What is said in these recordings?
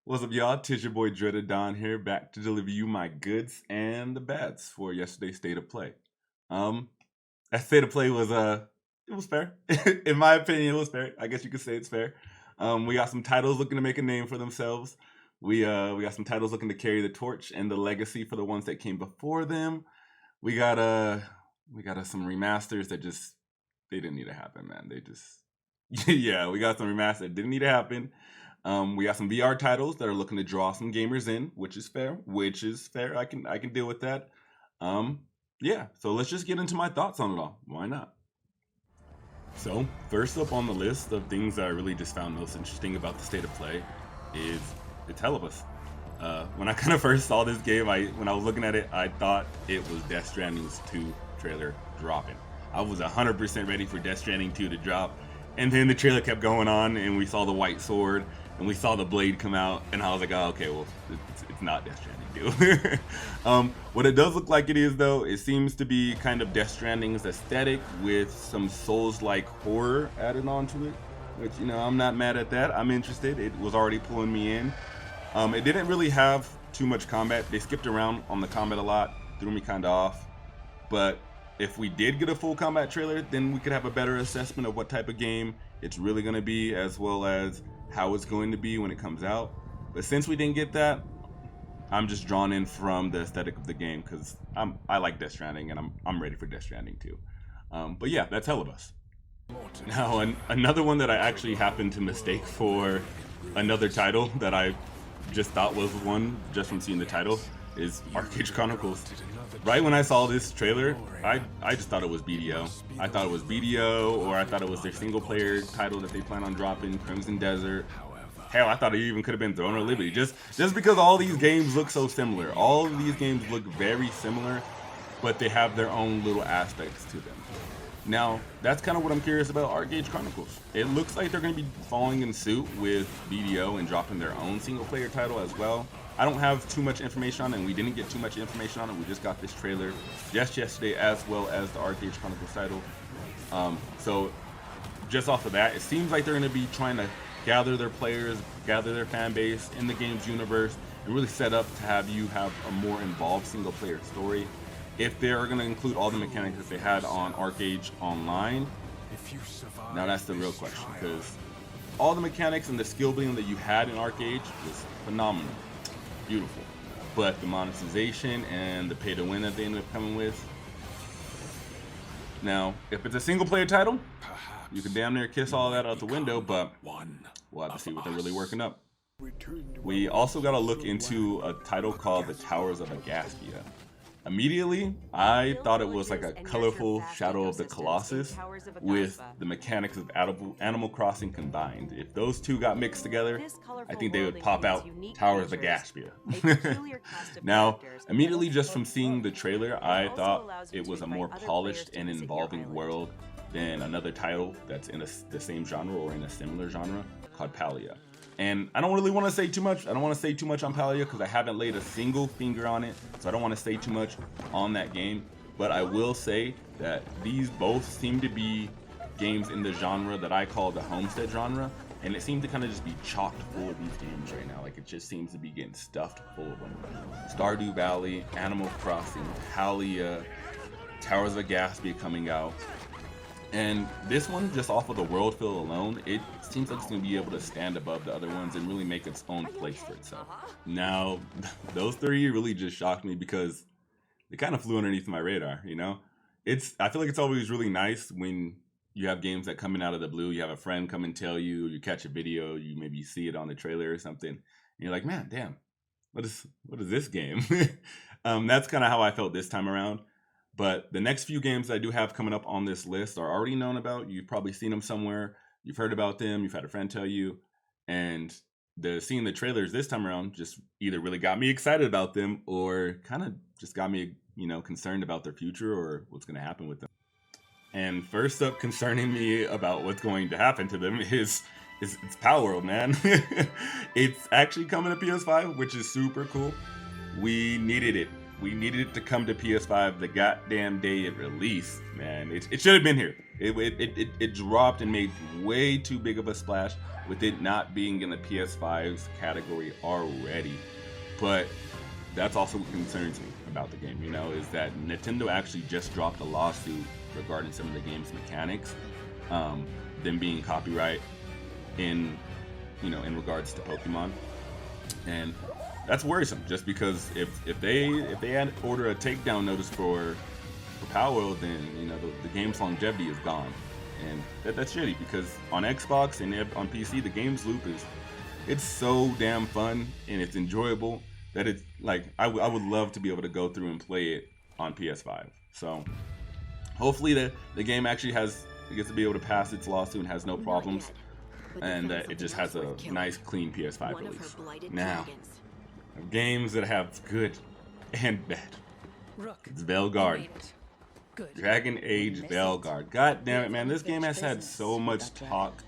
What's up, y'all? Tis your boy Dreaded Don here, back to deliver you my goods and the bads for yesterday's state of play. That state of play was it was fair. In my opinion, it was fair. I guess you could say it's fair. We got some titles looking to make a name for themselves. We got some titles looking to carry the torch and the legacy for the ones that came before them. We got some remasters that just they didn't need to happen, man. They just yeah, we got some remasters that didn't need to happen. We got some VR titles that are looking to draw some gamers in, which is fair. I can deal with that. Yeah, so let's just get into my thoughts on it all. Why not? So, first up on the list of things that I really just found most interesting about the state of play is it's Aghasba. When I kind of first saw this game, when I was looking at it, I thought it was Death Stranding's 2 trailer dropping. I was 100% ready for Death Stranding 2 to drop, and then the trailer kept going on, and we saw the white sword, and we saw the blade come out, and I was like, oh, okay, well, it's not Death Stranding 2. What it does look like it is, though, it seems to be kind of Death Stranding's aesthetic with some Souls-like horror added onto it, which, you know, I'm not mad at that. I'm interested. It was already pulling me in. It didn't really have too much combat. They skipped around on the combat a lot, threw me kind of off. But if we did get a full combat trailer, then we could have a better assessment of what type of game it's really going to be, as well as how it's going to be when it comes out. But since we didn't get that, I'm just drawn in from the aesthetic of the game because I like Death Stranding and I'm ready for Death Stranding too. But yeah, that's Aghasba. Now another one that I actually happened to mistake for another title that I just thought was one just from seeing the title is ArcheAge Chronicles. Right when I saw this trailer, I just thought it was BDO. I thought it was BDO, or I thought it was their single player title that they plan on dropping, Crimson Desert. Hell, I thought it even could have been Throne of Liberty, just because all these games look so similar. All of these games look very similar, but they have their own little aspects to them. Now, that's kind of what I'm curious about ArcheAge Chronicles. It looks like they're going to be following in suit with BDO and dropping their own single player title as well. I don't have too much information on it, and we didn't get too much information on it. We just got this trailer just yesterday, as well as the ArcheAge Chronicles title. So just off of that, it seems like they're going to be trying to gather their players, gather their fan base in the game's universe, and really set up to have you have a more involved single player story. If they're going to include all the mechanics that they had on ArcheAge Online, now that's the real question, because all the mechanics and the skill building that you had in ArcheAge was phenomenal. Beautiful, but the monetization and the pay to win that they ended up coming with. Now, if it's a single player title, you can damn near kiss all that out the window, but we'll have to see what they're really working up. We also got to look into a title called The Towers of Aghasba. Immediately, I thought it was like a colorful Shadow of the Colossus with the mechanics of Animal Crossing combined. If those two got mixed together, I think they would pop out Towers of Aghasba. Now, immediately just from seeing the trailer, I thought it was a more polished and involving world than another title that's in the same genre or in a similar genre called Palia. And I don't really want to say too much. I don't want to say too much on Palia because I haven't laid a single finger on it. So I don't want to say too much on that game. But I will say that these both seem to be games in the genre that I call the homestead genre. And it seems to kind of just be chocked full of these games right now. Like it just seems to be getting stuffed full of them. Stardew Valley, Animal Crossing, Palia, Towers of Aghasba coming out. And this one, just off of the world feel alone, it seems like it's going to be able to stand above the other ones and really make its own place for itself. Now, those three really just shocked me because they kind of flew underneath my radar, you know? I feel like it's always really nice when you have games that come in out of the blue, you have a friend come and tell you, you catch a video, you maybe see it on the trailer or something, and you're like, man, damn, what is this game? That's kind of how I felt this time around. But the next few games I do have coming up on this list are already known about. You've probably seen them somewhere. You've heard about them. You've had a friend tell you. And seeing the trailers this time around just either really got me excited about them or kind of just got me, you know, concerned about their future or what's going to happen with them. And first up, concerning me about what's going to happen to them is it's PalWorld, man. It's actually coming to PS5, which is super cool. We needed it. We needed it to come to PS5 the goddamn day it released, man. It should have been here. It dropped and made way too big of a splash with it not being in the PS5's category already. But that's also what concerns me about the game, you know, is that Nintendo actually just dropped a lawsuit regarding some of the game's mechanics, them being copyright in regards to Pokemon. And that's worrisome, just because if they had order a takedown notice for PalWorld, then the game's longevity is gone, and that's shitty, because on Xbox and on PC the game's loop it's so damn fun and it's enjoyable that it's like I would love to be able to go through and play it on PS5. So hopefully the game actually gets to be able to pass its lawsuit and has no problems, and that it just has a nice clean PS5 release. Now, games that have good and bad. It's Veilguard. Dragon Age Veilguard. God damn it, man. This game has had so much talk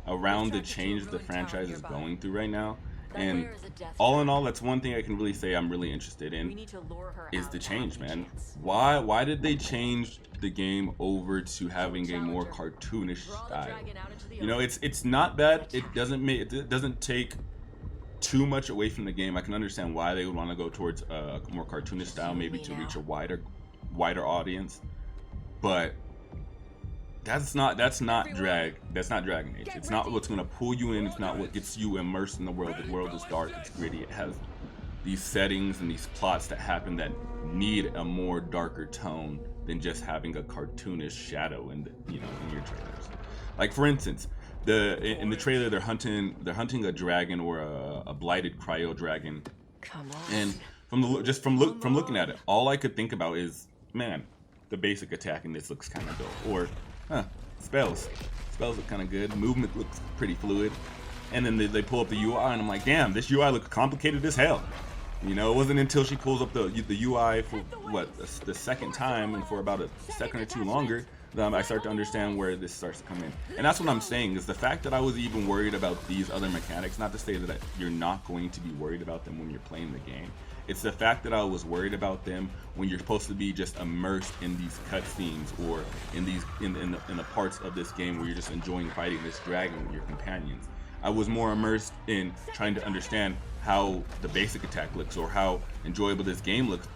around the change the franchise is going through right now. And all in all, that's one thing I can really say I'm really interested in, is the change, man. Why did they change the game over to having a more cartoonish style? You know, it's not bad. It doesn't take too much away from the game. I can understand why they would want to go towards a more cartoonish style, maybe to reach a wider audience. But that's not Dragon Age. It's not what's gonna pull you in. It's not what gets you immersed in the world. The world is dark. It's gritty. It has these settings and these plots that happen that need a more darker tone than just having a cartoonish shadow in your trailers. Like, for instance, in the trailer they're hunting a dragon, or a blighted cryo dragon. Come on. And from looking at it, all I could think about is, man, the basic attack in this looks kind of dope. Or spells look kind of good. Movement looks pretty fluid. And then they pull up the UI, and I'm like, damn, this UI looks complicated as hell. You know, it wasn't until she pulls up the UI for the second time, and for about a second or two longer, that I start to understand where this starts to come in. And that's what I'm saying, is the fact that I was even worried about these other mechanics. Not to say that you're not going to be worried about them when you're playing the game. It's the fact that I was worried about them when you're supposed to be just immersed in these cutscenes, or in the parts of this game where you're just enjoying fighting this dragon with your companions. I was more immersed in trying to understand how the basic attack looks, or how enjoyable this game looks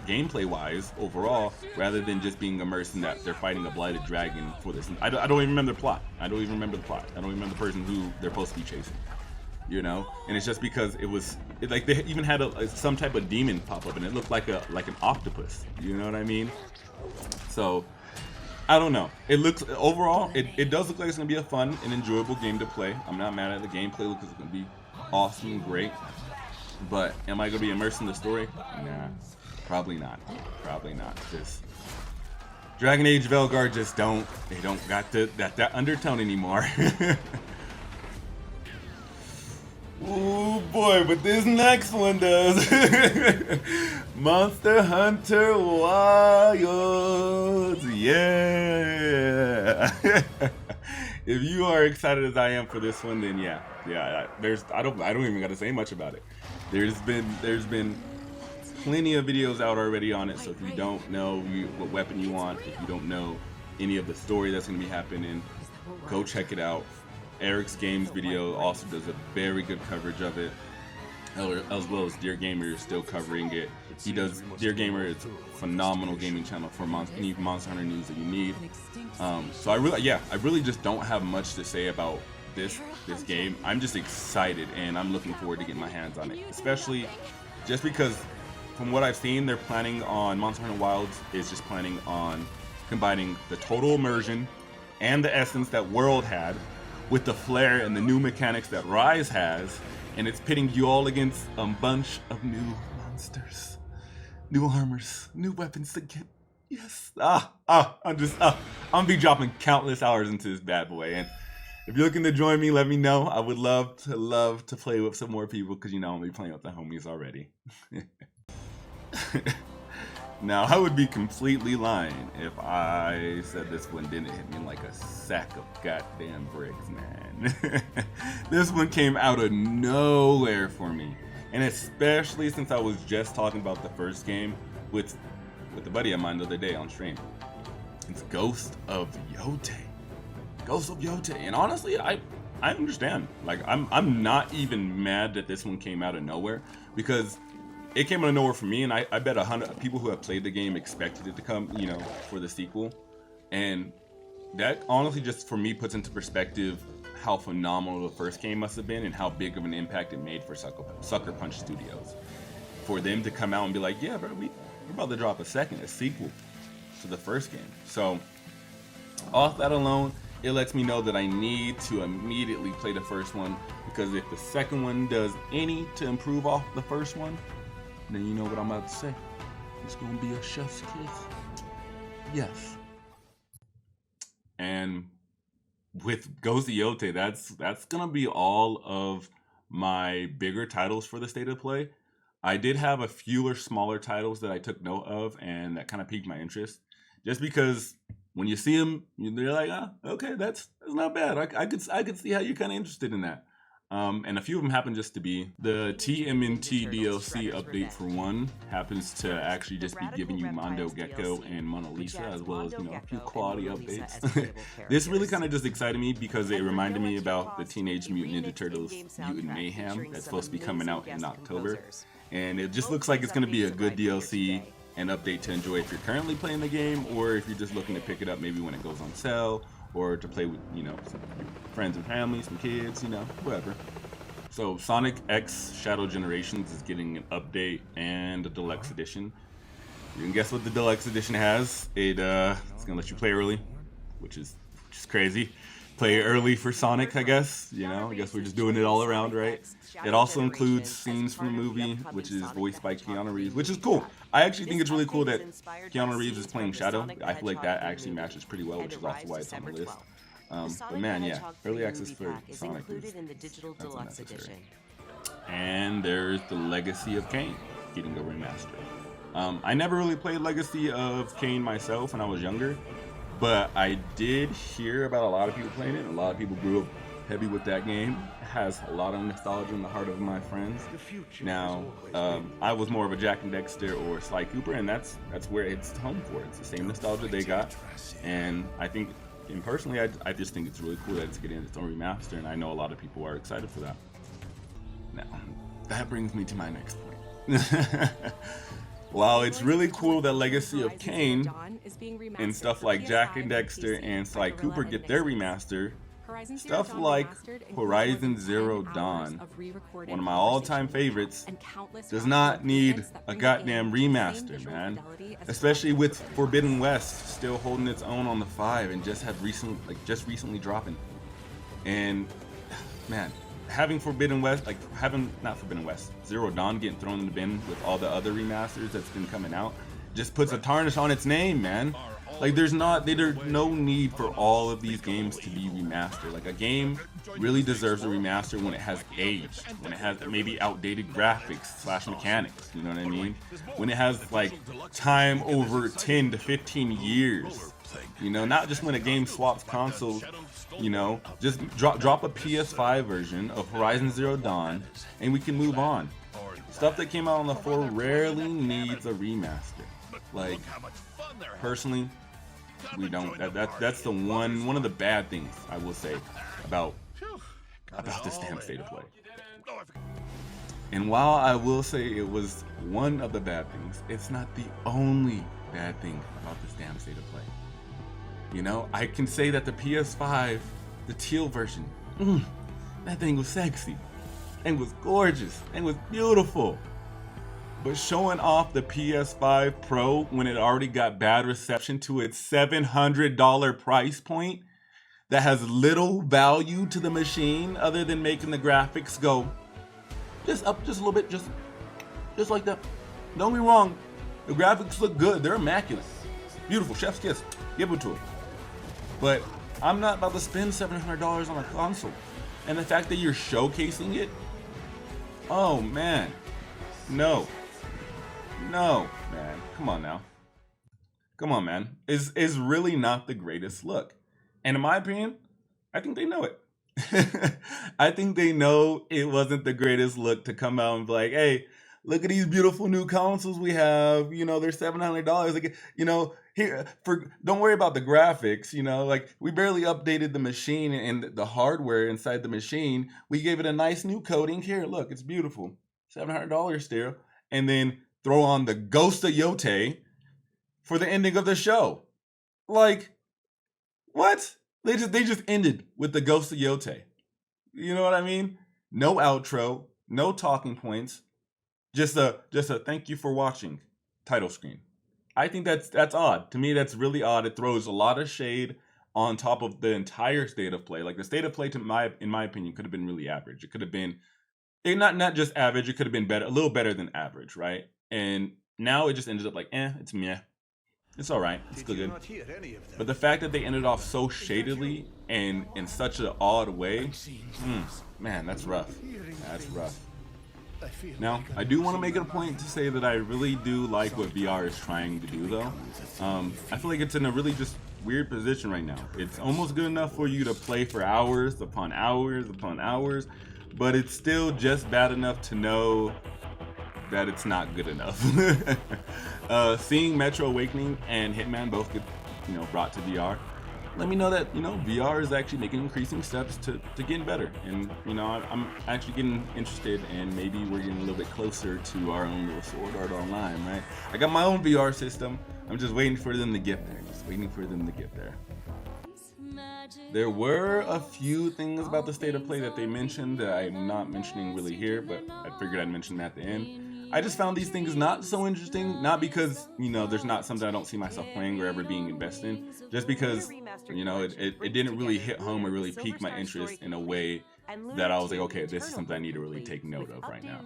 gameplay-wise overall, rather than just being immersed in that they're fighting a blighted dragon for this. I don't even remember the plot. I don't even remember the person who they're supposed to be chasing. You know, and it's just because like they even had some type of demon pop up, and it looked like an octopus. You know what I mean? So I don't know. It looks overall, it does look like it's gonna be a fun and enjoyable game to play. I'm not mad at the gameplay. Looks like it's gonna be awesome and great. But am I gonna be immersed in the story? Nah, probably not. Probably not. Just Dragon Age Veilguard they don't got that undertone anymore. Oh boy, but this next one does. Monster Hunter Wilds, yeah. If you are excited as I am for this one, then yeah. I don't even got to say much about it. There's been plenty of videos out already on it. So if you don't know what weapon you want, if you don't know any of the story that's gonna be happening, go check it out. Eric's Games video also does a very good coverage of it, as well as Dear Gamer is still covering it. Dear Gamer is a phenomenal gaming channel for any Monster Hunter news that you need. So I really just don't have much to say about this game. I'm just excited, and I'm looking forward to getting my hands on it, especially just because from what I've seen, they're planning on Monster Hunter Wilds is just planning on combining the total immersion and the essence that World had with the flair and the new mechanics that Rise has, and it's pitting you all against a bunch of new monsters, new armors, new weapons to get. Yes, I'm gonna be dropping countless hours into this bad boy, and if you're looking to join me, let me know. I would love to play with some more people, because I'm gonna be playing with the homies already. Now, I would be completely lying if I said this one didn't hit me like a sack of goddamn bricks, man. This one came out of nowhere for me. And especially since I was just talking about the first game, with a buddy of mine the other day on stream. It's Ghost of Yotei. Ghost of Yotei. And honestly, I understand. Like, I'm not even mad that this one came out of nowhere, because it came out of nowhere for me, and I bet 100 people who have played the game expected it to come, you know, for the sequel. And that honestly just for me puts into perspective how phenomenal the first game must have been and how big of an impact it made for Sucker Punch Studios. For them to come out and be like, yeah, bro, we're about to drop a sequel to the first game. So off that alone, it lets me know that I need to immediately play the first one, because if the second one does any to improve off the first one, then you know what I'm about to say. It's gonna be a chef's kiss. Yes. And with Ghost of Yotei, that's gonna be all of my bigger titles for the state of play. I did have a fewer smaller titles that I took note of and that kind of piqued my interest, just because when you see them, they're like, okay, that's not bad. I could see how you're kind of interested in that. And a few of them happen just to be the TMNT DLC update for one happens to actually just be giving you Mondo Gecko and Mona Lisa, as well as, you know, a few quality updates. This really kind of just excited me because it reminded me about the Teenage Mutant Ninja Turtles Mutant Mayhem that's supposed to be coming out in October. And it just looks like it's going to be a good DLC and update to enjoy if you're currently playing the game, or if you're just looking to pick it up maybe when it goes on sale, or to play with, you know, some friends and family, some kids, you know, whatever. So Sonic X Shadow Generations is getting an update and a deluxe edition. You can guess what the deluxe edition has. It's gonna let you play early, which is crazy. Play early for Sonic, I guess. You know, I guess we're just doing it all around, right? It also includes scenes from the movie, which is voiced by Keanu Reeves, which is cool. I actually think it's really cool that Keanu Reeves is playing Shadow. I feel like that actually matches pretty well, which is also why it's on the list. But man, yeah, early access for Sonic is unnecessary. And there's the Legacy of Kain getting a remaster. I never really played Legacy of Kain myself when I was younger, but I did hear about a lot of people playing it. A lot of people grew up heavy with that game. It has a lot of nostalgia in the heart of my friends. Now, I was more of a Jack and Dexter or Sly Cooper, and that's where it's home for. It's the same nostalgia they got, and I think, and personally, I just think it's really cool that it's getting its own remaster, and I know a lot of people are excited for that. Now, that brings me to my next point. While it's really cool that Legacy of Kain and stuff like Jack and Dexter and Sly Cooper get their remaster, stuff like Horizon Zero Dawn, one of my all-time favorites, does not need a goddamn remaster, man. Especially with Forbidden West still holding its own on the 5 and just recently dropping. And man, having Zero Dawn getting thrown in the bin with all the other remasters that's been coming out just puts a tarnish on its name, man. Like, there's no need for all of these games to be remastered. Like, a game really deserves a remaster when it has aged, when it has maybe outdated graphics / mechanics, you know what I mean? When it has, like, time over 10 to 15 years, you know, not just when a game swaps consoles, you know, just drop a PS5 version of Horizon Zero Dawn and we can move on. Stuff that came out on the 4 rarely needs a remaster. Like, personally, we don't. That's the one of the bad things I will say about this damn state of play. And while I will say it was one of the bad things, it's not the only bad thing about this damn state of play. You know, I can say that the PS5, the teal version, that thing was sexy, and was gorgeous, and was beautiful. But showing off the Ps5 Pro when it already got bad reception to its $700 price point that has little value to the machine other than making the graphics go just up just a little bit, just like that. Don't be wrong, the graphics look good, they're immaculate, beautiful, chef's kiss, give it to it. But I'm not about to spend $700 on a console, and the fact that you're showcasing it, oh man, no, man, come on now. Come on, man. Is really not the greatest look. And in my opinion, I think they know it. I think they know it wasn't the greatest look to come out and be like, hey, look at these beautiful new consoles we have. You know, they're $700. Like, you know, here don't worry about the graphics. You know, like we barely updated the machine and the hardware inside the machine. We gave it a nice new coating. Here, look, it's beautiful. $700 still, and then throw on the Ghost of Yotei for the ending of the show. Like, what? They just ended with the Ghost of Yotei. You know what I mean? No outro, no talking points, just a thank you for watching title screen. I think that's odd. To me, that's really odd. It throws a lot of shade on top of the entire state of play. Like the state of play, in my opinion, could have been really average. It could have been not just average. It could have been better, a little better than average, right? And now it just ended up like, it's meh. It's all right. It's still good. But the fact that they ended off so shadily and in such an odd way, man, that's rough. That's rough. Now, I do want to make it a point to say that I really do like what VR is trying to do, though. I feel like it's in a really just weird position right now. It's almost good enough for you to play for hours upon hours upon hours, but it's still just bad enough to know that it's not good enough. Seeing Metro Awakening and Hitman both get, brought to VR, let me know that, VR is actually making increasing steps to getting better. And, I'm actually getting interested, and maybe we're getting a little bit closer to our own little Sword Art Online, right? I got my own VR system. I'm just waiting for them to get there. There were a few things about the state of play that they mentioned that I'm not mentioning really here, but I figured I'd mention that at the end. I just found these things not so interesting, not because, there's not something I don't see myself playing or ever being invested in, just because, it didn't really hit home or really pique my interest in a way that I was like, okay, this is something I need to really take note of right now.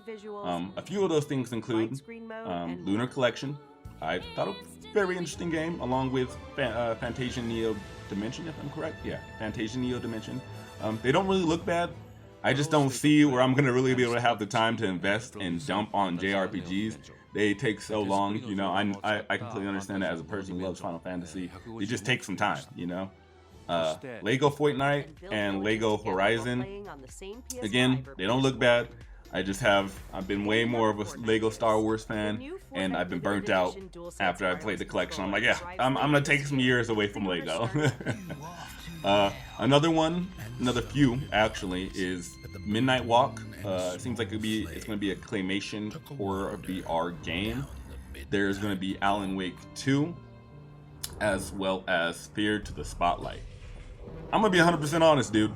A few of those things include Lunar Collection. I thought it was a very interesting game, along with Fantasian Neo Dimension, if I'm correct. Yeah, Fantasian Neo Dimension. They don't really look bad. I just don't see where I'm going to really be able to have the time to invest and dump on JRPGs. They take so long, I completely understand that as a person who loves Final Fantasy. It just takes some time, Lego Fortnite and Lego Horizon, again, they don't look bad. I've been way more of a Lego Star Wars fan, and I've been burnt out after I played the collection. I'm like, yeah, I'm going to take some years away from Lego. Another few actually, is Midnight Walk. It seems like it's going to be a claymation horror VR game. There's going to be Alan Wake 2, as well as Fear to the Spotlight. I'm going to be 100% honest, dude.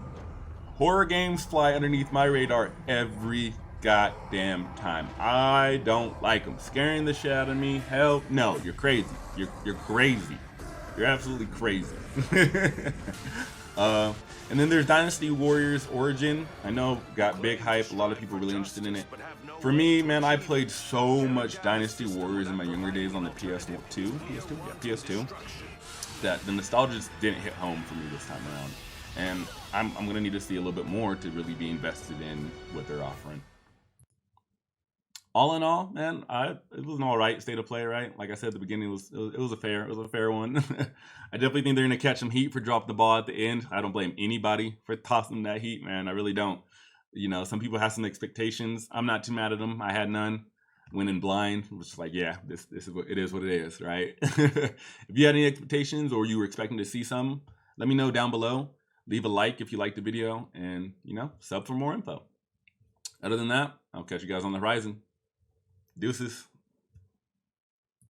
Horror games fly underneath my radar every goddamn time. I don't like them. Scaring the shit out of me? Hell no. You're crazy. You're crazy. You're absolutely crazy. And then there's Dynasty Warriors Origin. I know got big hype. A lot of people really interested in it. For me, man, I played so much Dynasty Warriors in my younger days on the PS2, that the nostalgia just didn't hit home for me this time around. And I'm going to need to see a little bit more to really be invested in what they're offering. All in all, man, it was an all right state of play, right? Like I said at the beginning, it was a fair one. I definitely think they're going to catch some heat for dropping the ball at the end. I don't blame anybody for tossing that heat, man. I really don't. Some people have some expectations. I'm not too mad at them. I had none. Went in blind. It was just like, yeah, this is what it is, right? If you had any expectations or you were expecting to see some, let me know down below. Leave a like if you liked the video, and, sub for more info. Other than that, I'll catch you guys on the horizon. Deuces.